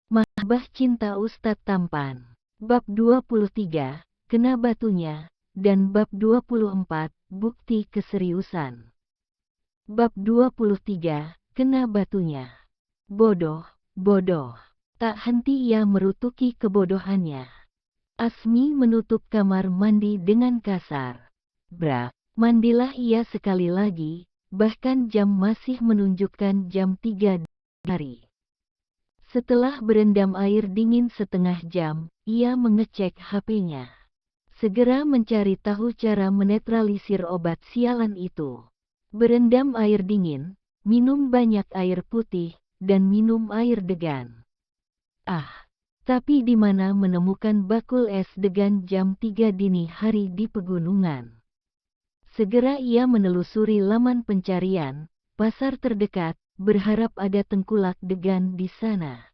Mahbah Cinta Ustadz Tampan. Bab 23, Kena Batunya, dan Bab 24, Bukti Keseriusan. Bab 23, Kena Batunya. Bodoh, bodoh. Tak henti ia merutuki kebodohannya. Asmi menutup kamar mandi dengan kasar. Bra, mandilah ia sekali lagi, bahkan jam masih menunjukkan jam 3 hari. Setelah berendam air dingin setengah jam, ia mengecek HP-nya. Segera mencari tahu cara menetralisir obat sialan itu. Berendam air dingin, minum banyak air putih, dan minum air degan. Tapi di mana menemukan bakul es degan jam 3 dini hari di pegunungan? Segera ia menelusuri laman pencarian, pasar terdekat, berharap ada tengkulak degan di sana.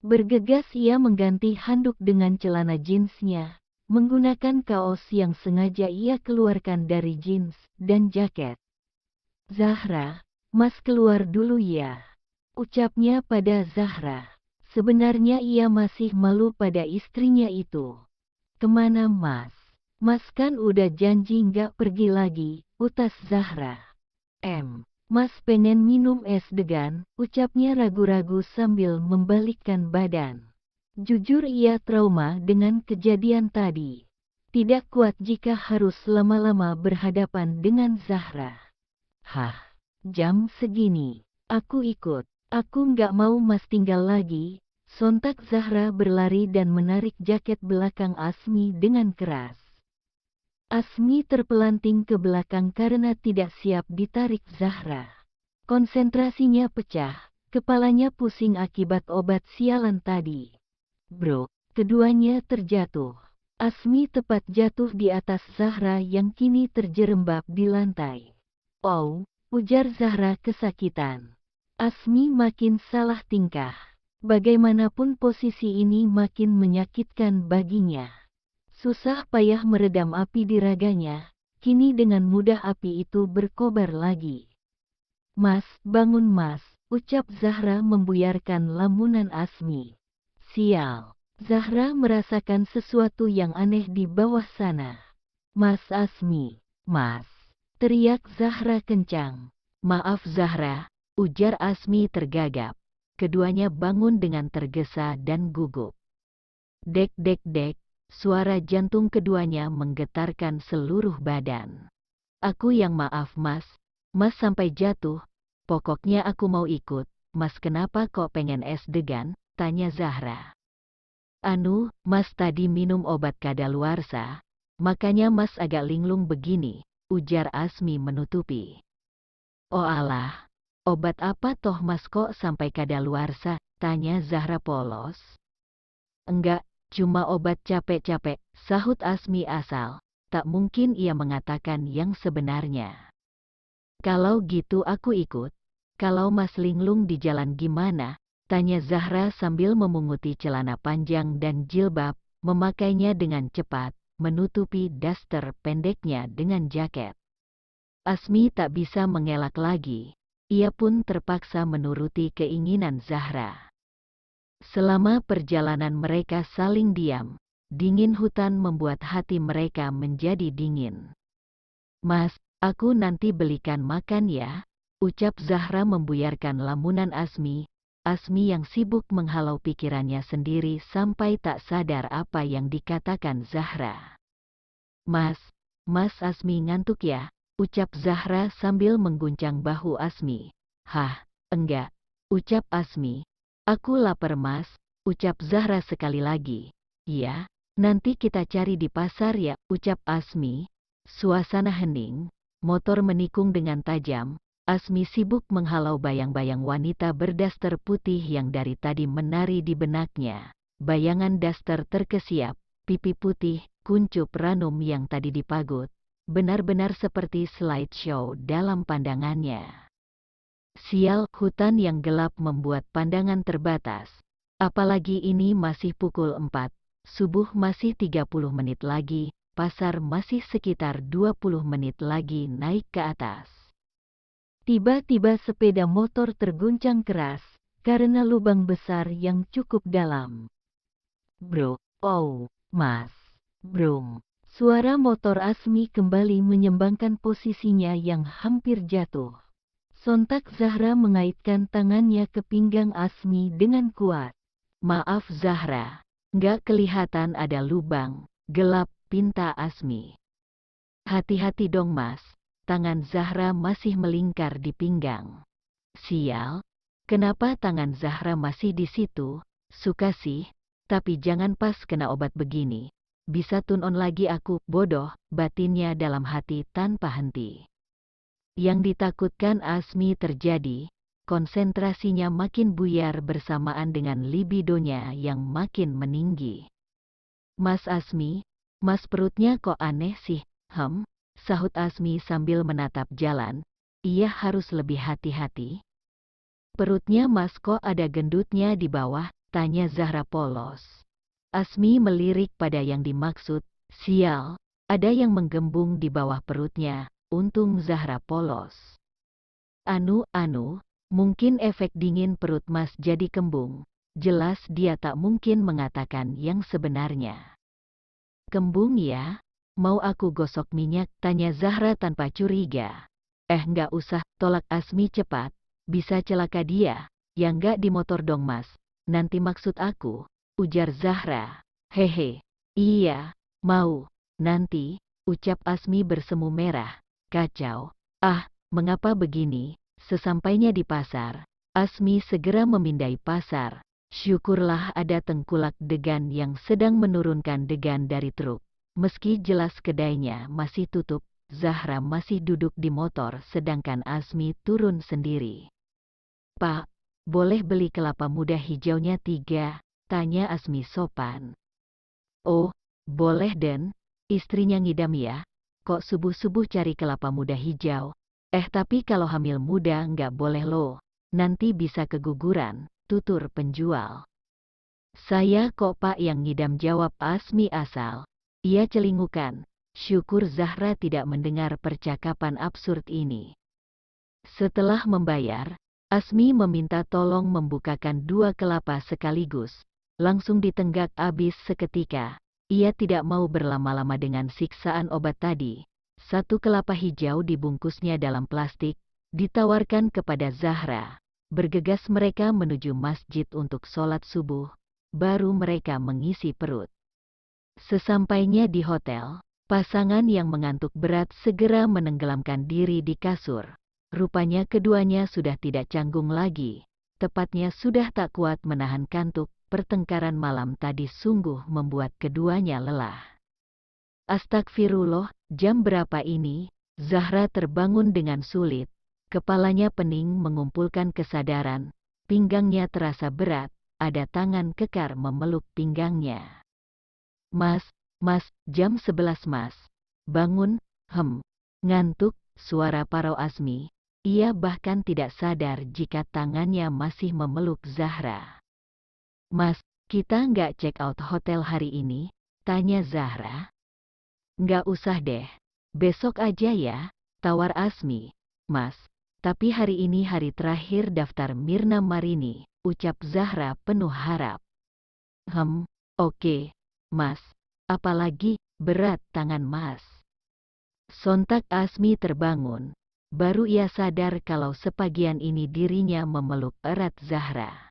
Bergegas ia mengganti handuk dengan celana jeansnya, menggunakan kaos yang sengaja ia keluarkan dari jeans dan jaket. "Zahra, Mas keluar dulu ya," ucapnya pada Zahra. Sebenarnya ia masih malu pada istrinya itu. "Kemana Mas? Mas kan udah janji nggak pergi lagi," utas Zahra. Mas pengen minum es degan," ucapnya ragu-ragu sambil membalikkan badan. Jujur ia trauma dengan kejadian tadi. Tidak kuat jika harus lama-lama berhadapan dengan Zahra. Jam segini. Aku ikut. Aku nggak mau Mas tinggal lagi." Sontak Zahra berlari dan menarik jaket belakang Asmi dengan keras. Asmi terpelanting ke belakang karena tidak siap ditarik Zahra. Konsentrasinya pecah, kepalanya pusing akibat obat sialan tadi. Bro, keduanya terjatuh. Asmi tepat jatuh di atas Zahra yang kini terjerembab di lantai. "Oh," ujar Zahra kesakitan. Asmi makin salah tingkah. Bagaimanapun posisi ini makin menyakitkan baginya. Susah payah meredam api di raganya, kini dengan mudah api itu berkobar lagi. "Mas, bangun Mas," ucap Zahra membuyarkan lamunan Asmi. Sial, Zahra merasakan sesuatu yang aneh di bawah sana. "Mas Asmi, Mas," teriak Zahra kencang. "Maaf Zahra," ujar Asmi tergagap. Keduanya bangun dengan tergesa dan gugup. Dek dek dek, suara jantung keduanya menggetarkan seluruh badan. "Aku yang maaf Mas, Mas sampai jatuh, pokoknya aku mau ikut." "Mas kenapa kok pengen es degan?" tanya Zahra. "Anu, Mas tadi minum obat kadaluarsa, makanya Mas agak linglung begini," ujar Asmi menutupi. "Oh alah. Obat apa toh Mas kok sampai kadaluarsa?" tanya Zahra polos. "Enggak, cuma obat capek-capek," sahut Asmi asal. Tak mungkin ia mengatakan yang sebenarnya. "Kalau gitu aku ikut." "Kalau Mas linglung di jalan gimana?" tanya Zahra sambil memunguti celana panjang dan jilbab, memakainya dengan cepat, menutupi daster pendeknya dengan jaket. Asmi tak bisa mengelak lagi. Ia pun terpaksa menuruti keinginan Zahra. Selama perjalanan mereka saling diam, dingin hutan membuat hati mereka menjadi dingin. "Mas, aku nanti belikan makan ya," ucap Zahra membuyarkan lamunan Asmi. Asmi yang sibuk menghalau pikirannya sendiri sampai tak sadar apa yang dikatakan Zahra. Mas Asmi ngantuk ya?" ucap Zahra sambil mengguncang bahu Asmi. Enggak," ucap Asmi. "Aku lapar Mas," ucap Zahra sekali lagi. "Ya, nanti kita cari di pasar ya," ucap Asmi. Suasana hening, motor menikung dengan tajam. Asmi sibuk menghalau bayang-bayang wanita berdaster putih yang dari tadi menari di benaknya. Bayangan daster terkesiap, pipi putih, kuncup ranum yang tadi dipagut. Benar-benar seperti slideshow dalam pandangannya. Sial, hutan yang gelap membuat pandangan terbatas. Apalagi ini masih pukul 4, subuh masih 30 menit lagi, pasar masih sekitar 20 menit lagi naik ke atas. Tiba-tiba sepeda motor terguncang keras, karena lubang besar yang cukup dalam. Bro, oh, Mas, brum. Suara motor Asmi kembali menyembangkan posisinya yang hampir jatuh. Sontak Zahra mengaitkan tangannya ke pinggang Asmi dengan kuat. Maaf Zahra, nggak kelihatan ada lubang, gelap, pinta Asmi. Hati-hati dong Mas, tangan Zahra masih melingkar di pinggang. Sial, kenapa tangan Zahra masih di situ? Suka sih, tapi jangan pas kena obat begini. Bisa tune on lagi aku, bodoh, batinnya dalam hati tanpa henti. Yang ditakutkan Asmi terjadi, konsentrasinya makin buyar bersamaan dengan libidonya yang makin meninggi. Mas Asmi, Mas perutnya kok aneh sih, sahut Asmi sambil menatap jalan, ia harus lebih hati-hati. Perutnya Mas kok ada gendutnya di bawah, tanya Zahra polos. Asmi melirik pada yang dimaksud, sial, ada yang menggembung di bawah perutnya, untung Zahra polos. Anu, mungkin efek dingin perut Mas jadi kembung, jelas dia tak mungkin mengatakan yang sebenarnya. Kembung ya? Mau aku gosok minyak? Tanya Zahra tanpa curiga. Nggak usah, tolak Asmi cepat, bisa celaka dia, ya nggak di motor dong Mas, nanti maksud aku. Ujar Zahra. Hehe, iya, mau, nanti, ucap Asmi bersemu merah. Kacau. Mengapa begini? Sesampainya di pasar, Asmi segera memindai pasar. Syukurlah ada tengkulak degan yang sedang menurunkan degan dari truk. Meski jelas kedainya masih tutup, Zahra masih duduk di motor sedangkan Asmi turun sendiri. Pak, boleh beli kelapa muda hijaunya 3? Tanya Asmi sopan. Oh, boleh Den, istrinya ngidam ya, kok subuh-subuh cari kelapa muda hijau. Tapi kalau hamil muda nggak boleh loh, nanti bisa keguguran, tutur penjual. Saya kok Pak yang ngidam, jawab Asmi asal. Ia celingukan, syukur Zahra tidak mendengar percakapan absurd ini. Setelah membayar, Asmi meminta tolong membukakan 2 kelapa sekaligus. Langsung ditenggak abis seketika. Ia tidak mau berlama-lama dengan siksaan obat tadi. 1 kelapa hijau dibungkusnya dalam plastik, ditawarkan kepada Zahra. Bergegas mereka menuju masjid untuk sholat subuh, baru mereka mengisi perut. Sesampainya di hotel, pasangan yang mengantuk berat segera menenggelamkan diri di kasur. Rupanya keduanya sudah tidak canggung lagi, tepatnya sudah tak kuat menahan kantuk. Pertengkaran malam tadi sungguh membuat keduanya lelah. Astagfirullah, jam berapa ini? Zahra terbangun dengan sulit. Kepalanya pening mengumpulkan kesadaran. Pinggangnya terasa berat, ada tangan kekar memeluk pinggangnya. Mas, jam 11 Mas. Bangun, ngantuk, suara parau Asmi. Ia bahkan tidak sadar jika tangannya masih memeluk Zahra. Mas, kita nggak check out hotel hari ini? Tanya Zahra. Nggak usah deh, besok aja ya, tawar Asmi. Mas, tapi hari ini hari terakhir daftar Mirna Marini, ucap Zahra penuh harap. Oke, Mas. Apalagi, berat tangan Mas. Sontak Asmi terbangun, baru ia sadar kalau sepagian ini dirinya memeluk erat Zahra.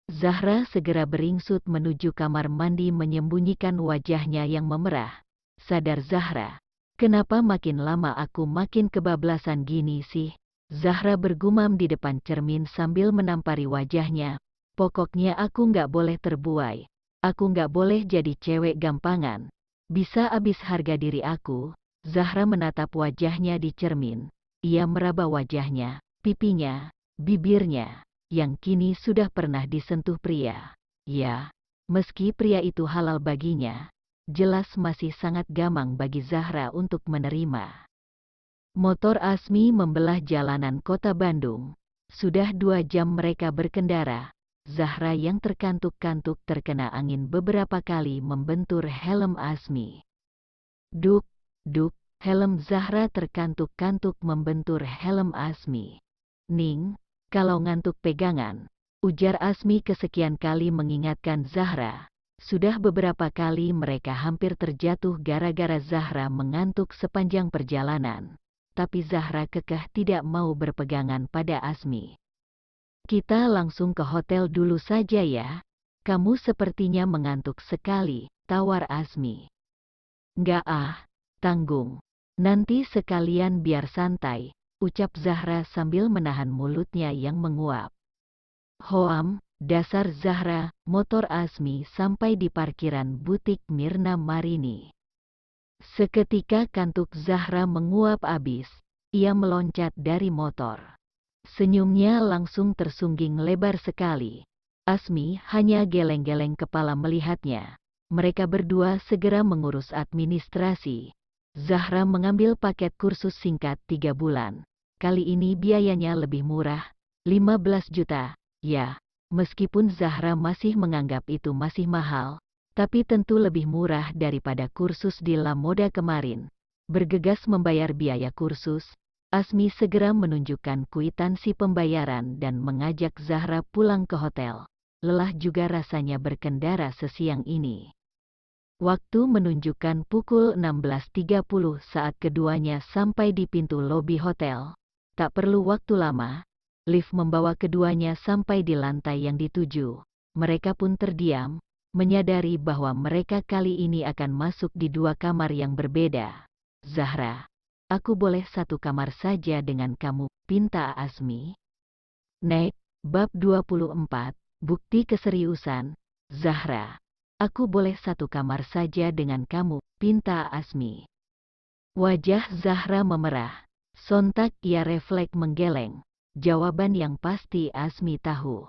Zahra segera beringsut menuju kamar mandi menyembunyikan wajahnya yang memerah. Sadar Zahra, kenapa makin lama aku makin kebablasan gini sih? Zahra bergumam di depan cermin sambil menampari wajahnya. Pokoknya aku nggak boleh terbuai. Aku nggak boleh jadi cewek gampangan. Bisa abis harga diri aku. Zahra menatap wajahnya di cermin. Ia meraba wajahnya, pipinya, bibirnya, yang kini sudah pernah disentuh pria. Ya, meski pria itu halal baginya, jelas masih sangat gamang bagi Zahra untuk menerima. Motor Asmi membelah jalanan kota Bandung. Sudah 2 jam mereka berkendara. Zahra yang terkantuk-kantuk terkena angin beberapa kali membentur helm Asmi. Duk, helm Zahra terkantuk-kantuk membentur helm Asmi. Ning, kalau ngantuk pegangan, ujar Asmi kesekian kali mengingatkan Zahra. Sudah beberapa kali mereka hampir terjatuh gara-gara Zahra mengantuk sepanjang perjalanan. Tapi Zahra kekeh tidak mau berpegangan pada Asmi. Kita langsung ke hotel dulu saja ya. Kamu sepertinya mengantuk sekali, tawar Asmi. Nggak tanggung. Nanti sekalian biar santai, ucap Zahra sambil menahan mulutnya yang menguap. Hoam, dasar Zahra, motor Asmi sampai di parkiran butik Mirna Marini. Seketika kantuk Zahra menguap abis, ia meloncat dari motor. Senyumnya langsung tersungging lebar sekali. Asmi hanya geleng-geleng kepala melihatnya. Mereka berdua segera mengurus administrasi. Zahra mengambil paket kursus singkat 3 bulan. Kali ini biayanya lebih murah, 15 juta. Ya, meskipun Zahra masih menganggap itu masih mahal, tapi tentu lebih murah daripada kursus di La Moda kemarin. Bergegas membayar biaya kursus, Asmi segera menunjukkan kwitansi pembayaran dan mengajak Zahra pulang ke hotel. Lelah juga rasanya berkendara sesiang ini. Waktu menunjukkan pukul 16.30 saat keduanya sampai di pintu lobi hotel. Tak perlu waktu lama. Lift membawa keduanya sampai di lantai yang dituju. Mereka pun terdiam, menyadari bahwa mereka kali ini akan masuk di 2 kamar yang berbeda. Zahra, aku boleh 1 kamar saja dengan kamu, pinta Asmi. Nek, bab 24, bukti keseriusan. Zahra, aku boleh 1 kamar saja dengan kamu, pinta Asmi. Wajah Zahra memerah. Sontak ia refleks menggeleng. Jawaban yang pasti Asmi tahu.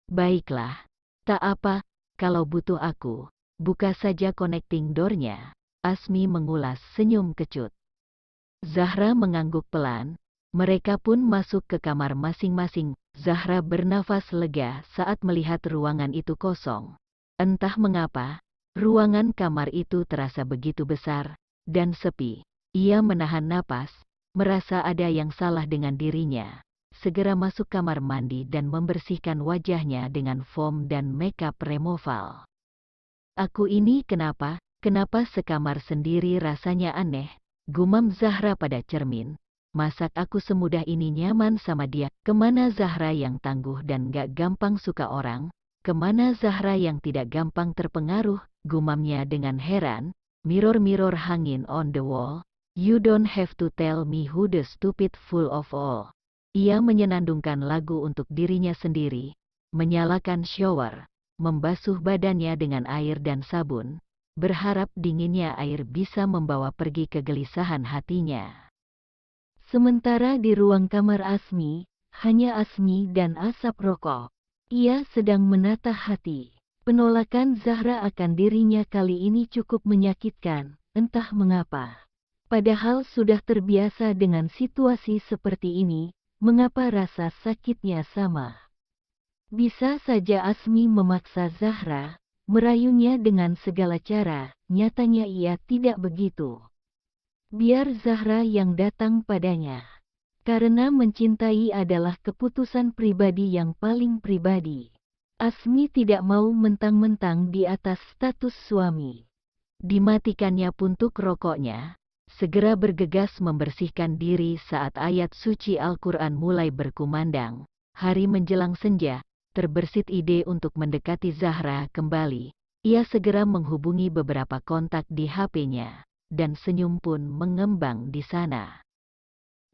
Baiklah, tak apa, kalau butuh aku, buka saja connecting door-nya. Asmi mengulas senyum kecut. Zahra mengangguk pelan, mereka pun masuk ke kamar masing-masing. Zahra bernafas lega saat melihat ruangan itu kosong. Entah mengapa, ruangan kamar itu terasa begitu besar dan sepi. Ia menahan napas, merasa ada yang salah dengan dirinya. Segera masuk kamar mandi dan membersihkan wajahnya dengan foam dan makeup removal. Aku ini kenapa sekamar sendiri rasanya aneh, gumam Zahra pada cermin. Masak aku semudah ini nyaman sama dia? Kemana Zahra yang tangguh dan gak gampang suka orang? Kemana Zahra yang tidak gampang terpengaruh? Gumamnya dengan heran. Mirror mirror hanging on the wall, you don't have to tell me who the stupid fool of all. Ia menyenandungkan lagu untuk dirinya sendiri, menyalakan shower, membasuh badannya dengan air dan sabun, berharap dinginnya air bisa membawa pergi kegelisahan hatinya. Sementara di ruang kamar Asmi, hanya Asmi dan asap rokok. Ia sedang menatah hati. Penolakan Zahra akan dirinya kali ini cukup menyakitkan, entah mengapa. Padahal sudah terbiasa dengan situasi seperti ini. Mengapa rasa sakitnya sama? Bisa saja Asmi memaksa Zahra, merayunya dengan segala cara, nyatanya ia tidak begitu. Biar Zahra yang datang padanya. Karena mencintai adalah keputusan pribadi yang paling pribadi. Asmi tidak mau mentang-mentang di atas status suami. Dimatikannya puntuk rokoknya. Segera bergegas membersihkan diri saat ayat suci Al-Quran mulai berkumandang. Hari menjelang senja, terbersit ide untuk mendekati Zahra kembali. Ia segera menghubungi beberapa kontak di HP-nya, dan senyum pun mengembang di sana.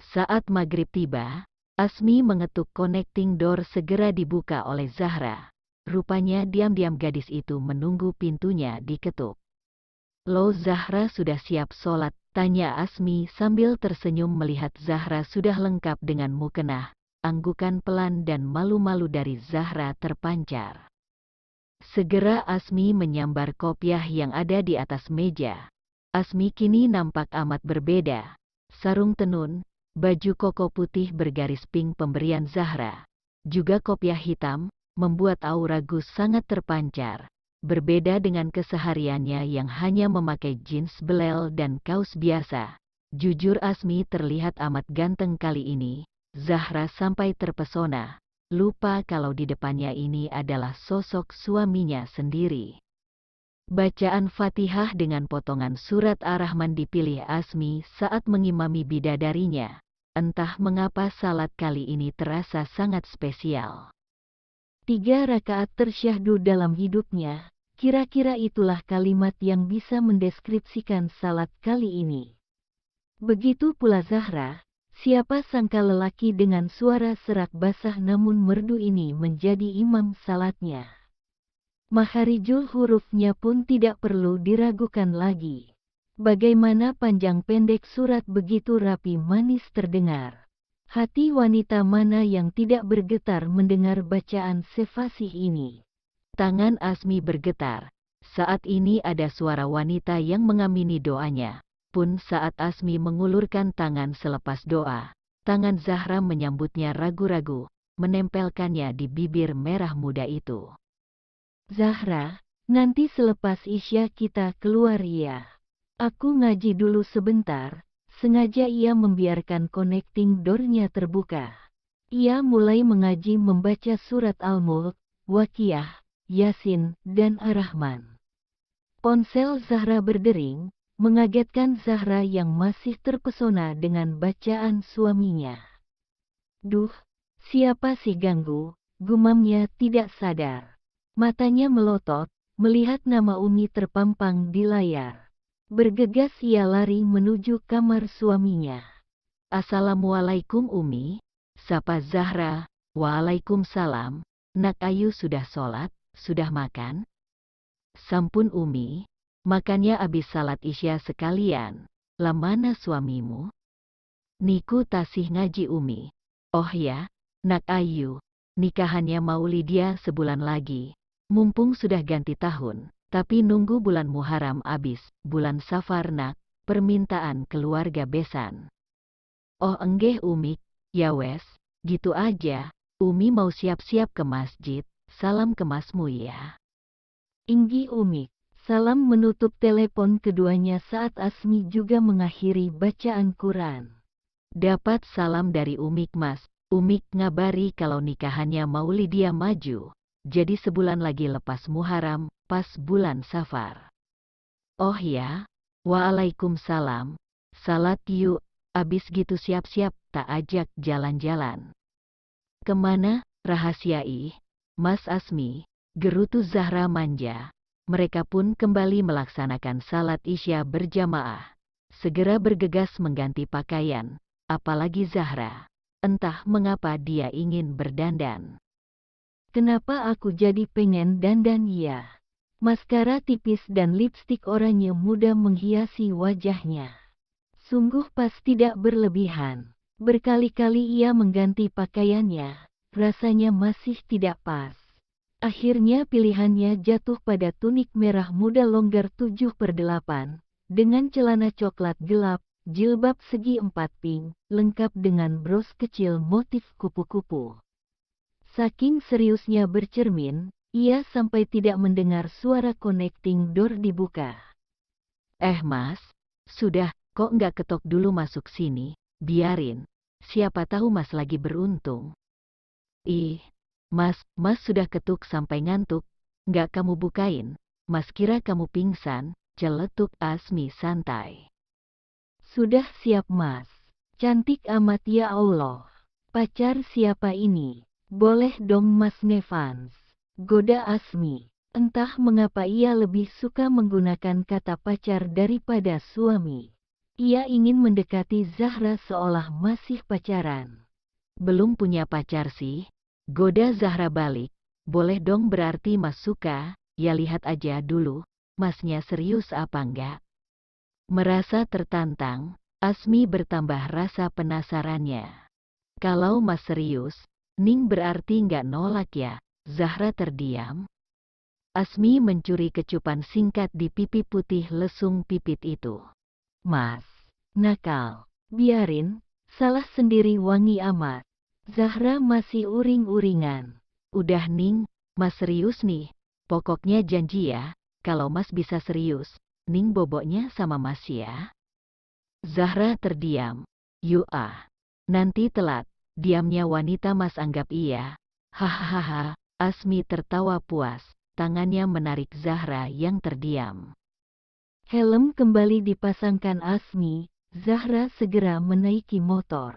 Saat maghrib tiba, Asmi mengetuk connecting door segera dibuka oleh Zahra. Rupanya diam-diam gadis itu menunggu pintunya diketuk. Lo Zahra sudah siap sholat? Tanya Asmi sambil tersenyum melihat Zahra sudah lengkap dengan mukena. Anggukan pelan dan malu-malu dari Zahra terpancar. Segera Asmi menyambar kopiah yang ada di atas meja. Asmi kini nampak amat berbeda. Sarung tenun, baju koko putih bergaris pink pemberian Zahra, juga kopiah hitam, membuat aura Gus sangat terpancar. Berbeda dengan kesehariannya yang hanya memakai jeans belel dan kaos biasa. Jujur Asmi terlihat amat ganteng kali ini. Zahra sampai terpesona. lupa kalau di depannya ini adalah sosok suaminya sendiri. Bacaan Fatihah dengan potongan surat Ar-Rahman dipilih Asmi saat mengimami bidadarinya. Entah mengapa salat kali ini terasa sangat spesial. 3 rakaat tersyahdu dalam hidupnya, kira-kira itulah kalimat yang bisa mendeskripsikan salat kali ini. Begitu pula Zahra, siapa sangka lelaki dengan suara serak basah namun merdu ini menjadi imam salatnya. Makharijul hurufnya pun tidak perlu diragukan lagi. Bagaimana panjang pendek surat begitu rapi manis terdengar. Hati wanita mana yang tidak bergetar mendengar bacaan sefasih ini. Tangan Asmi bergetar. Saat ini ada suara wanita yang mengamini doanya. Pun saat Asmi mengulurkan tangan selepas doa, tangan Zahra menyambutnya ragu-ragu, menempelkannya di bibir merah muda itu. Zahra, nanti selepas Isya kita keluar ya. Aku ngaji dulu sebentar. Sengaja ia membiarkan connecting door-nya terbuka. Ia mulai mengaji membaca surat Al-Mulk, Waqiah, Yasin, dan Ar-Rahman. Ponsel Zahra berdering, mengagetkan Zahra yang masih terpesona dengan bacaan suaminya. Duh, siapa sih ganggu, gumamnya tidak sadar. Matanya melotot, melihat nama Umi terpampang di layar. Bergegas ia lari menuju kamar suaminya. Assalamualaikum Umi, sapa Zahra. Waalaikumsalam, Nak Ayu sudah sholat, sudah makan? Sampun Umi, makannya abis salat Isya sekalian. Lah mana suamimu? Niku tasih ngaji Umi. Oh ya, Nak Ayu, nikahannya mau Lydia sebulan lagi. Mumpung sudah ganti tahun, tapi nunggu bulan Muharram abis, bulan Safar nak, permintaan keluarga besan. Oh enggeh Umi, ya wes, gitu aja, Umi mau siap-siap ke masjid, salam ke masmu ya. Inggi Umi, salam menutup telepon keduanya saat Asmi juga mengakhiri bacaan Quran. Dapat salam dari Umik Mas, Umik ngabari kalau nikahannya mau Lydia maju. Jadi sebulan lagi lepas Muharram, pas bulan Safar. Oh ya, waalaikumsalam, salat yuk, abis gitu siap-siap, tak ajak jalan-jalan. Kemana, rahasiai, Mas Asmi, gerutu Zahra manja. Mereka pun kembali melaksanakan salat Isya berjamaah. Segera bergegas mengganti pakaian, apalagi Zahra. Entah mengapa dia ingin berdandan. Kenapa aku jadi pengen dandan ya? Maskara tipis dan lipstik oranye muda menghiasi wajahnya. Sungguh pas tidak berlebihan. Berkali-kali ia mengganti pakaiannya, rasanya masih tidak pas. Akhirnya pilihannya jatuh pada tunik merah muda longgar 7/8, dengan celana coklat gelap, jilbab segi 4 pink, lengkap dengan bros kecil motif kupu-kupu. Saking seriusnya bercermin, ia sampai tidak mendengar suara connecting door dibuka. Mas, sudah, kok nggak ketok dulu masuk sini, biarin, siapa tahu Mas lagi beruntung. Ih, Mas sudah ketuk sampai ngantuk, nggak kamu bukain, Mas kira kamu pingsan, celetuk Asmi santai. Sudah siap Mas, cantik amat ya Allah, pacar siapa ini? Boleh dong Mas ngefans, goda Asmi. Entah mengapa ia lebih suka menggunakan kata pacar daripada suami. Ia ingin mendekati Zahra seolah masih pacaran. Belum punya pacar sih, goda Zahra balik. Boleh dong berarti Mas suka, ya lihat aja dulu, Masnya serius apa enggak. Merasa tertantang, Asmi bertambah rasa penasarannya. Kalau Mas serius, Ning berarti nggak nolak ya, Zahra terdiam. Asmi mencuri kecupan singkat di pipi putih lesung pipit itu. Mas, nakal, biarin, salah sendiri wangi amat. Zahra masih uring-uringan. Udah Ning, Mas serius nih, pokoknya janji ya, kalau Mas bisa serius, Ning boboknya sama Mas ya. Zahra terdiam. Yuk nanti telat. Diamnya wanita Mas anggap iya, Hahaha, Asmi tertawa puas, tangannya menarik Zahra yang terdiam. Helm kembali dipasangkan Asmi, Zahra segera menaiki motor.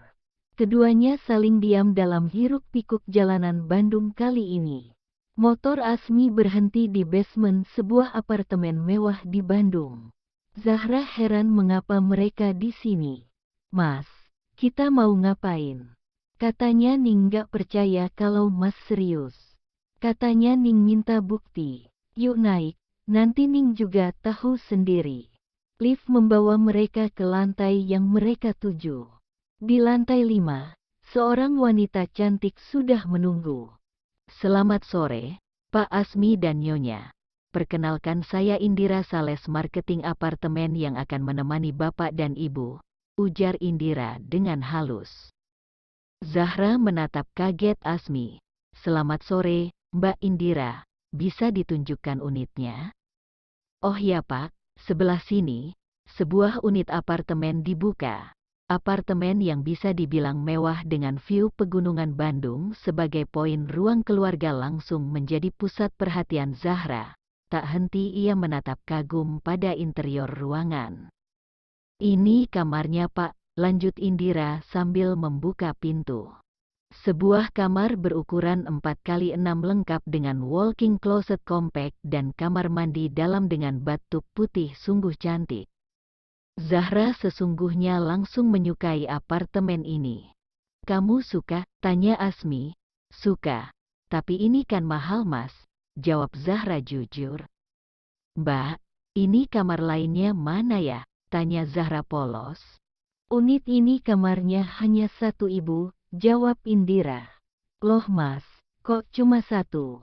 Keduanya saling diam dalam hiruk-pikuk jalanan Bandung kali ini. Motor Asmi berhenti di basement sebuah apartemen mewah di Bandung. Zahra heran mengapa mereka di sini. Mas, kita mau ngapain? Katanya Ning gak percaya kalau Mas serius. Katanya Ning minta bukti. Yuk naik, nanti Ning juga tahu sendiri. Lift membawa mereka ke lantai yang mereka tuju. Di lantai 5, seorang wanita cantik sudah menunggu. Selamat sore, Pak Asmi dan Nyonya. Perkenalkan saya Indira Sales Marketing Apartemen yang akan menemani Bapak dan Ibu, ujar Indira dengan halus. Zahra menatap kaget Asmi. Selamat sore, Mbak Indira. Bisa ditunjukkan unitnya? Oh ya Pak, sebelah sini, sebuah unit apartemen dibuka. Apartemen yang bisa dibilang mewah dengan view pegunungan Bandung sebagai poin ruang keluarga langsung menjadi pusat perhatian Zahra. Tak henti ia menatap kagum pada interior ruangan. Ini kamarnya Pak, lanjut Indira sambil membuka pintu. Sebuah kamar berukuran 4x6 lengkap dengan walk-in closet compact dan kamar mandi dalam dengan bathtub putih sungguh cantik. Zahra sesungguhnya langsung menyukai apartemen ini. Kamu suka? Tanya Asmi. Suka. Tapi ini kan mahal Mas, jawab Zahra jujur. Mbak, ini kamar lainnya mana ya? Tanya Zahra polos. Unit ini kamarnya hanya satu Ibu, jawab Indira. Loh Mas, kok cuma satu?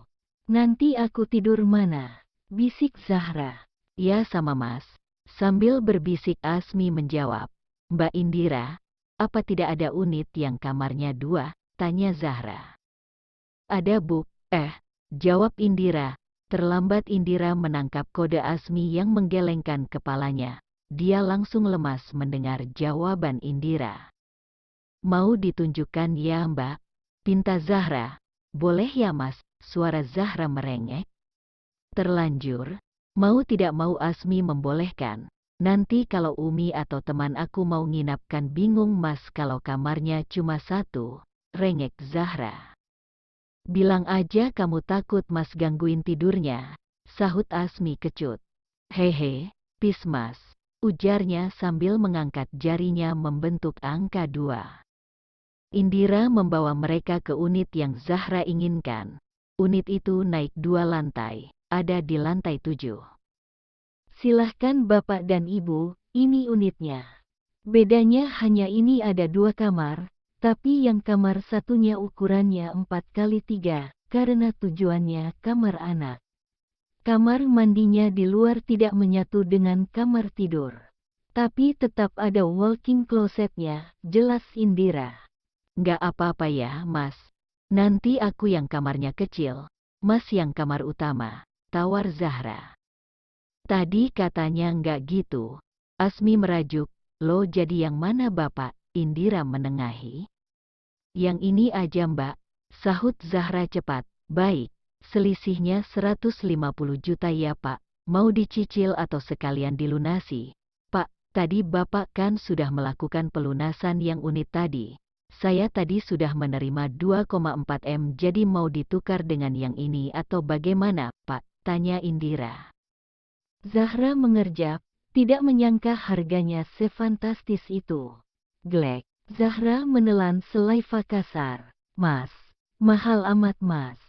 Nanti aku tidur mana? Bisik Zahra. Ya sama Mas. Sambil berbisik Asmi menjawab. Mbak Indira, apa tidak ada unit yang kamarnya 2? Tanya Zahra. Ada Bu, jawab Indira. Terlambat Indira menangkap kode Asmi yang menggelengkan kepalanya. Dia langsung lemas mendengar jawaban Indira. Mau ditunjukkan ya Mbak? Pinta Zahra. Boleh ya Mas, suara Zahra merengek. Terlanjur, mau tidak mau Asmi membolehkan. Nanti kalau Umi atau teman aku mau nginapkan bingung Mas kalau kamarnya cuma satu, rengek Zahra. Bilang aja kamu takut Mas gangguin tidurnya, sahut Asmi kecut. Hehe, pis Mas. Ujarnya sambil mengangkat jarinya membentuk angka 2. Indira membawa mereka ke unit yang Zahra inginkan. Unit itu naik 2 lantai, ada di lantai 7. Silahkan Bapak dan Ibu, ini unitnya. Bedanya hanya ini ada 2 kamar, tapi yang kamar satunya ukurannya 4x3, karena tujuannya kamar anak. Kamar mandinya di luar tidak menyatu dengan kamar tidur. Tapi tetap ada walk-in closetnya, jelas Indira. Nggak apa-apa ya, Mas. Nanti aku yang kamarnya kecil, Mas yang kamar utama, tawar Zahra. Tadi katanya nggak gitu. Asmi merajuk, lo jadi yang mana Bapak? Indira menengahi. Yang ini aja Mbak, sahut Zahra cepat. Baik. Selisihnya 150 juta ya Pak, mau dicicil atau sekalian dilunasi? Pak, tadi Bapak kan sudah melakukan pelunasan yang unit tadi. Saya tadi sudah menerima 2,4 M jadi mau ditukar dengan yang ini atau bagaimana Pak? Tanya Indira. Zahra mengerjap, tidak menyangka harganya sefantastis itu. Glek, Zahra menelan selaiva kasar. Mas, mahal amat Mas.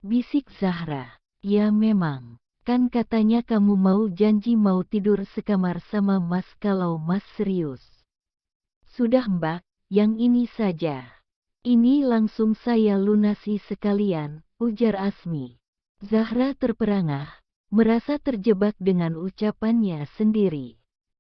Bisik Zahra, ya memang, kan katanya kamu mau janji mau tidur sekamar sama Mas kalau Mas serius. Sudah Mbak, yang ini saja. Ini langsung saya lunasi sekalian, ujar Asmi. Zahra terperangah, merasa terjebak dengan ucapannya sendiri.